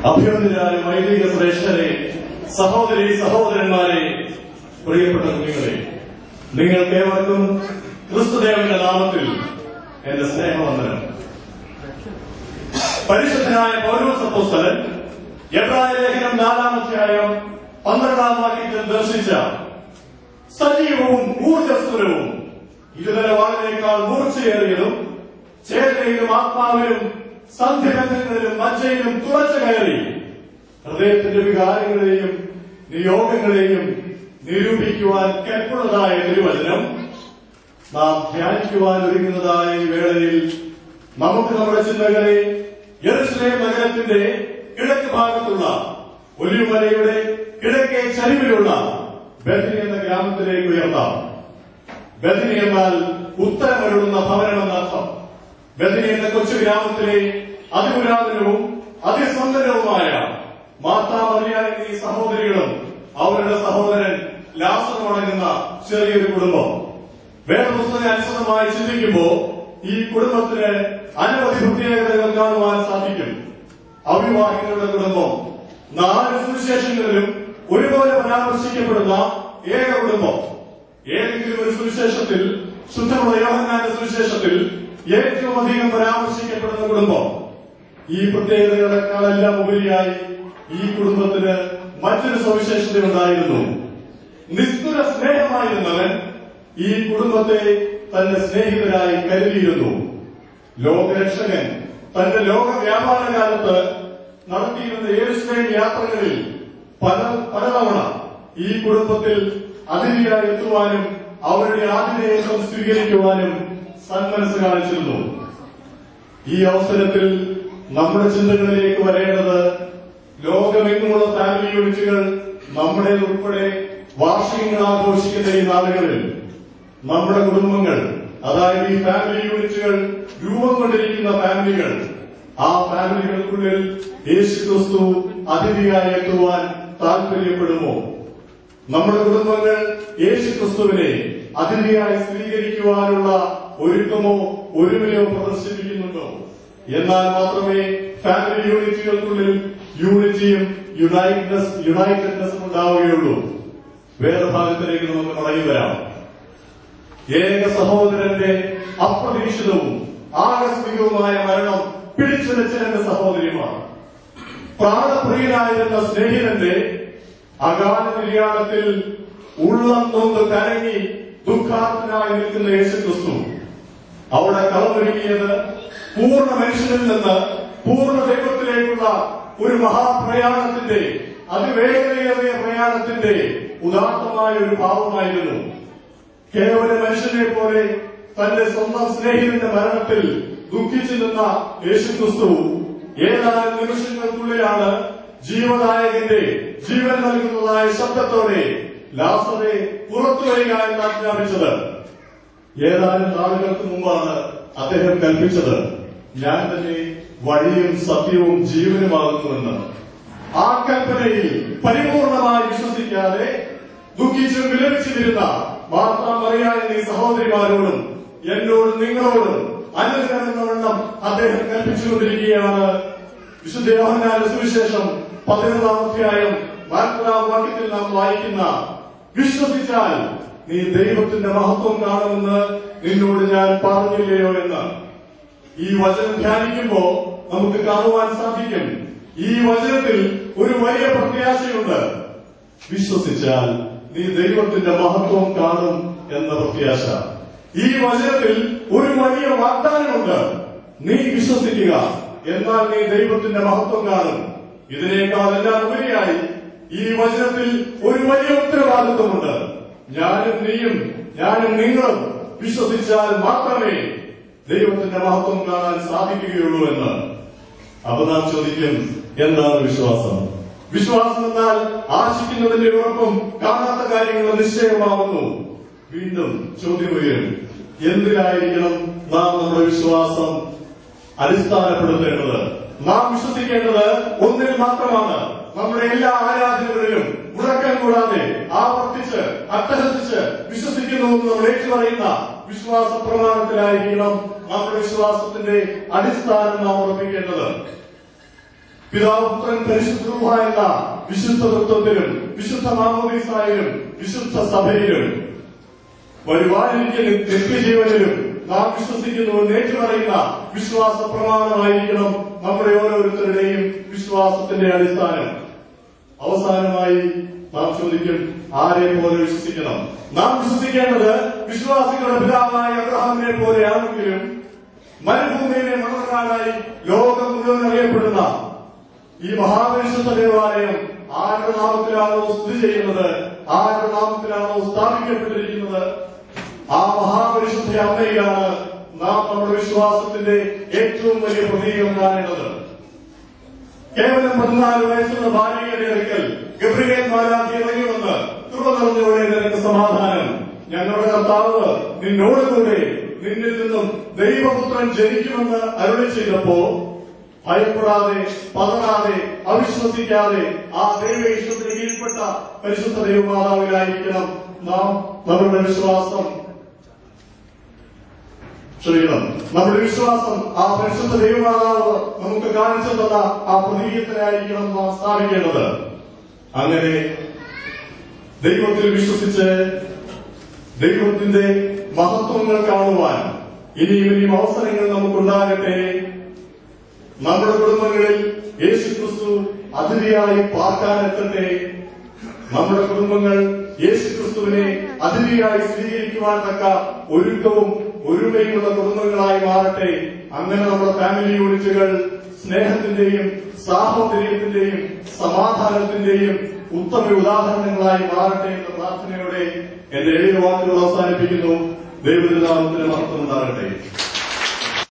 അഭിനന്ദനായ വൈദിക ശ്രേഷ്ഠരെ, സഹോദരി സഹോദരന്മാരെ, പ്രിയപ്പെട്ട കുഞ്ഞുങ്ങളെ, നിങ്ങൾക്കേവർക്കും ക്രിസ്തുദേവന്റെ നാമത്തിൽ എന്റെ സ്നേഹവന്ദനം. പരിശുദ്ധനായ പൗലോസ് അപ്പോസ്തലൻ എബ്രായ ലേഖനം 4-ാം അധ്യായം 12-ാം വാക്യത്തിൽ ദർശിച്ച സജീവവും ഊർജ്ജസ്വരവും ഇരുതലവാളിനേക്കാൾ മൂർച്ചയേറിയതും ചേതനയിലും ആത്മാവിലും സന്ധിബന്ധങ്ങളിലും മജ്ജയിലും തുളച്ചു കയറി ഹൃദയത്തിന്റെ വികാരങ്ങളെയും നിയോഗങ്ങളെയും നിരൂപിക്കുവാൻ കെൽപ്പുള്ളതായ തിരുവചനം നാം ധ്യാനിക്കുവാൻ ഒരുങ്ങുന്നതായ ഈ വേളയിൽ നമുക്ക് നമ്മുടെ ചിന്തകളെ യെരുശലേം നഗരത്തിന്റെ കിഴക്ക് ഭാഗത്തുള്ള ഒലിവുമലയുടെ കിഴക്കേ ചരിവിലുള്ള ബെഥനി എന്ന ഗ്രാമത്തിലേക്ക് ഉയർത്താം. ബെഥനി എന്നാൽ ഉത്തരമരുളുന്ന ഭവനം എന്നർത്ഥം. ബെഥനി എന്ന കൊച്ചു ഗ്രാമത്തിലെ അതിപുരാതനവും അതിസുന്ദരവുമായ മാർത്താ മറിയാം എന്നീ സഹോദരികളും അവരുടെ സഹോദരൻ ലാസറും അടങ്ങുന്ന ചെറിയൊരു കുടുംബം. വേദപുസ്തകം അനുസൃതമായി ചിന്തിക്കുമ്പോൾ ഈ കുടുംബത്തിന് അനവധി പ്രത്യേകതകൾ കാണുവാൻ സാധിക്കും. അവിവാഹിതരുടെ കുടുംബം 4 സുവിശേഷങ്ങളിലും ഒരുപോലെ പരാമർശിക്കപ്പെടുന്ന ഏക കുടുംബം. ഏതെങ്കിലും ഒരു സുവിശേഷത്തിൽ, ശുദ്ധമുള്ള യോഹന്നാന്റെ സുവിശേഷത്തിൽ ഏറ്റവും അധികം പരാമർശിക്കപ്പെടുന്ന കുടുംബം. ഈ പ്രത്യേകതകളെക്കാളെല്ലാം ഉപരിയായി ഈ കുടുംബത്തിന് മറ്റൊരു സവിശേഷതയുണ്ടായിരുന്നു. നിസ്തുല സ്നേഹമായിരുന്നവൻ ഈ കുടുംബത്തെ തന്റെ സ്നേഹിതരായി കരുതിയിരുന്നു. ലോകരക്ഷകൻ തന്റെ ലോക വ്യാപാര കാലത്ത് നടത്തിയിരുന്ന യെരുശലേം യാത്രകളിൽ പലതവണ ഈ കുടുംബത്തിൽ അതിഥിയായി എത്തുവാനും അവരുടെ ആതിഥേയത്വം സ്വീകരിക്കുവാനും സന്മനസ് കാണിച്ചിരുന്നു. ഈ അവസരത്തിൽ നമ്മുടെ ചിന്തകളിലേക്ക് വരേണ്ടത് ലോകമെങ്ങുമുള്ള ഫാമിലി യൂണിറ്റുകൾ നമ്മുടെ ഉൾപ്പെടെ വാർഷികങ്ങൾ ആഘോഷിക്കുന്ന ഈ നാളുകളിൽ നമ്മുടെ കുടുംബങ്ങൾ, അതായത് ഈ ഫാമിലി യൂണിറ്റുകൾ രൂപം കൊണ്ടിരിക്കുന്ന ഫാമിലികൾ, ആ ഫാമിലികൾക്കുള്ളിൽ യേശുക്രിസ്തു അതിഥിയായി എത്തുവാൻ താല്പര്യപ്പെടുമോ? നമ്മുടെ കുടുംബങ്ങൾ യേശുക്രിസ്തുവിനെ അതിഥിയായി സ്വീകരിക്കുവാനുള്ള ഒരുക്കമോ ഒരുമയോ പ്രദർശിപ്പിക്കുന്നുണ്ടോ? എന്നാൽ മാത്രമേ ഫാമിലി യൂണിറ്റുകൾക്കുള്ളിൽ യൂണിറ്റിയും യുണൈറ്റഡ്നെസ്സും ഉണ്ടാവുകയുള്ളൂ. വേദഭാഗത്തിലേക്ക് നമുക്ക് മടങ്ങി വരാം. ഏക സഹോദരന്റെ അപ്രതീക്ഷിതവും ആകസ്മികവുമായ മരണം പിടിച്ചുവെച്ച 2 സഹോദരിമാർ. പ്രാണപ്രിയനായിരുന്ന സ്നേഹിതന്റെ അകാല നിര്യാണത്തിൽ ഉള്ളം നൊന്ത് കരങ്ങി ദുഃഖാർത്ഥനായി നിൽക്കുന്ന യേശുക്രിസ്തു അവിടെ കളമൊരുങ്ങിയത് പൂർണ്ണ മനുഷ്യനിൽ നിന്ന് പൂർണ്ണ ദൈവത്തിലേക്കുള്ള ഒരു മഹാപ്രയാണത്തിന്റെ, അതിവേഗതയേറിയ പ്രയാണത്തിന്റെ ഉദാത്തമായ ഒരു ഭാവമായിരുന്നു. കേവല മനുഷ്യനെ പോലെ തന്റെ സ്വന്തം സ്നേഹിതന്റെ മരണത്തിൽ ദുഃഖിച്ചു നിന്ന യേശുക്രിസ്തു ഏതാനും നിമിഷങ്ങൾക്കുള്ളിലാണ് ജീവദായകന്റെ ജീവൻ നൽകുന്നതായ ശബ്ദത്തോടെ ലാസറെ പുറത്തു വരിക എന്ന് ആജ്ഞാപിച്ചത്. ഏതാനും നാളുകൾക്ക് മുമ്പാണ് അദ്ദേഹം കൽപ്പിച്ചത്, ഞാൻ തന്നെ വഴിയും സത്യവും ജീവനുമാകുന്നുവെന്ന്. ആ കൽപ്പനയിൽ പരിപൂർണമായി വിശ്വസിക്കാതെ ദുഃഖിച്ചും വിലപിച്ചിരുന്ന മാർത്താ മറിയാം എന്നീ സഹോദരിമാരോടും എന്നോടും നിങ്ങളോടും അനുഗ്രഹമെന്നവണ്ണം അദ്ദേഹം കൽപ്പിച്ചുകൊണ്ടിരിക്കുകയാണ്. വിശുദ്ധ യോഹന്നാന്റെ സുവിശേഷം 11-ാം അധ്യായം 40-ാം വാക്യത്തിൽ നാം വായിക്കുന്ന, വിശ്വസിച്ചാൽ നീ ദൈവത്തിന്റെ മഹത്വം കാണുമെന്ന് നിന്നോട് ഞാൻ പറഞ്ഞില്ലയോ എന്ന്. ഈ വചനം ധ്യാനിക്കുമ്പോൾ നമുക്ക് കാണുവാൻ സാധിക്കും, ഈ വചനത്തിൽ ഒരു വലിയ പ്രത്യാശയുണ്ട്. വിശ്വസിച്ചാൽ നീ ദൈവത്തിന്റെ മഹത്വം കാണും എന്ന പ്രത്യാശ. ഈ വചനത്തിൽ ഒരു വലിയ വാഗ്ദാനമുണ്ട്. നീ വിശ്വസിക്കുക, എന്നാൽ നീ ദൈവത്തിന്റെ മഹത്വം കാണും. ഇതിനേക്കാൾ എല്ലാം ഉപരിയായി ഈ വചനത്തിൽ ഒരു വലിയ ഉത്തരവാദിത്വമുണ്ട്. ഞാനും നിങ്ങളും വിശ്വസിച്ചാൽ മാത്രമേ ദൈവത്തിന്റെ മഹത്വം കാണാൻ സാധിക്കുകയുള്ളൂ എന്ന്. അപ്പൊ നാം ചോദിക്കും, എന്താണ് വിശ്വാസം? വിശ്വാസം എന്നാൽ ആശിക്കുന്നതിന്റെ ഉറപ്പും കാണാത്ത കാര്യങ്ങൾ നിശ്ചയമാവുന്നു. വീണ്ടും ചോദ്യം ഉയരും, എന്തിനായിരിക്കണം നാം നമ്മുടെ വിശ്വാസം അടിസ്ഥാനപ്പെടുത്തേണ്ടത്? നാം വിശ്വസിക്കേണ്ടത് ഒന്നിൽ മാത്രമാണ്. നമ്മുടെ എല്ലാ ആരാധനകളിലും മുടക്കം കൂടാതെ ആവർത്തിച്ച് അട്ടഹസിച്ച് വിശ്വസിക്കുന്നുവെന്ന് നമ്മൾ ഏറ്റുപറയുന്ന വിശ്വാസ പ്രമാണത്തിലായിരിക്കണം നമ്മുടെ വിശ്വാസത്തിന്റെ അടിസ്ഥാനം നാം ഉറപ്പിക്കേണ്ടത്. പിതാവ് പുത്രൻ പരിശുദ്ധ റൂഹ എന്ന വിശുദ്ധ തത്വത്തിലും വിശുദ്ധ മാമോദീസായിലും വിശുദ്ധ സഭയിലും വരുവാനിരിക്കുന്ന നിത്യജീവനിലും നാം വിശ്വസിക്കുന്നു ഏറ്റുപറയുന്ന വിശ്വാസ പ്രമാണമായിരിക്കണം നമ്മുടെ ഓരോരുത്തരുടെയും വിശ്വാസത്തിന്റെ അടിസ്ഥാനം. അവസാനമായി നാം ചോദിക്കും, ആരെ പോലെ വിശ്വസിക്കണം? നാം വിശ്വസിക്കേണ്ടത് വിശ്വാസികളുടെ പിതാവായ അബ്രഹാമിനെ പോലെയാണെങ്കിലും മരുഭൂമിയിലെ മണർക്കാടായി ലോകം മുഴുവൻ അറിയപ്പെടുന്ന ഈ മഹാപരിശുദ്ധ ദേവാലയം ആരുടെ നാമത്തിലാണോ സ്ഥിതി ചെയ്യുന്നത്, ആരുടെ നാമത്തിലാണോ സ്ഥാപിക്കപ്പെട്ടിരിക്കുന്നത്, ആ മഹാപരിശുദ്ധ അമ്മയിലാണ് നാം നമ്മുടെ വിശ്വാസത്തിന്റെ ഏറ്റവും വലിയ പ്രതീകം കാണേണ്ടത്. കേവലം 14 വയസ്സുള്ള ബാലികയുടെ അടുക്കൽ ഗബ്രിയേൽ മാലാഖി ഇറങ്ങി വന്ന് കൃപ നിറഞ്ഞോടെ നിനക്ക് സമാധാനം, ഞങ്ങളുടെ കർത്താവ് നിന്നോടുകൂടെ, നിന്നിൽ നിന്നും ദൈവപുത്രൻ ജനിക്കുമെന്ന് അരുളി ചെയ്തപ്പോ ഭയപ്പെടാതെ, പതറാതെ, അവിശ്വസിക്കാതെ ആ ദൈവവിശ്വത്തിന് കീഴ്പ്പെട്ട പരിശുദ്ധ ദൈവമാതാവിലായിരിക്കണം നാം നമ്മുടെ വിശ്വാസം നമ്മുടെ വിശ്വാസം ആ പരിശുദ്ധ ദൈവമാതാവ് നമുക്ക് കാണിച്ചു തന്ന ആ പ്രതീകത്തിലായിരിക്കണം നാം സ്ഥാപിക്കേണ്ടത്. അങ്ങനെ ദൈവത്തിൽ വിശ്വസിച്ച് ദൈവത്തിന്റെ മഹത്വങ്ങൾ കാണുവാൻ ഇനിയും അവസരങ്ങൾ നമുക്കുണ്ടാകട്ടെ. നമ്മുടെ കുടുംബങ്ങളിൽ യേശുക്രിസ്തു അതിഥിയായി പാർക്കാനെത്തട്ടെ. നമ്മുടെ കുടുംബങ്ങൾ യേശുക്രിസ്തുവിനെ അതിഥിയായി സ്വീകരിക്കുവാൻ തക്ക ഒരുക്കവും ഒരുമയുമുള്ള കുടുംബങ്ങളായി മാറട്ടെ. അങ്ങനെ നമ്മുടെ ഫാമിലി യൂണിറ്റുകൾ സ്നേഹത്തിന്റെയും സാഹോദര്യത്തിന്റെയും സമാധാനത്തിന്റെയും ഉത്തമ ഉദാഹരണങ്ങളായി മാറട്ടെ എന്ന പ്രാർത്ഥനയോടെ എന്റെ എളിയ വാക്കുകൾ അവസാനിപ്പിക്കുന്നു. ദൈവത്തിന്റെ നാമത്തിന് മഹത്വം ഉണ്ടാകട്ടെ.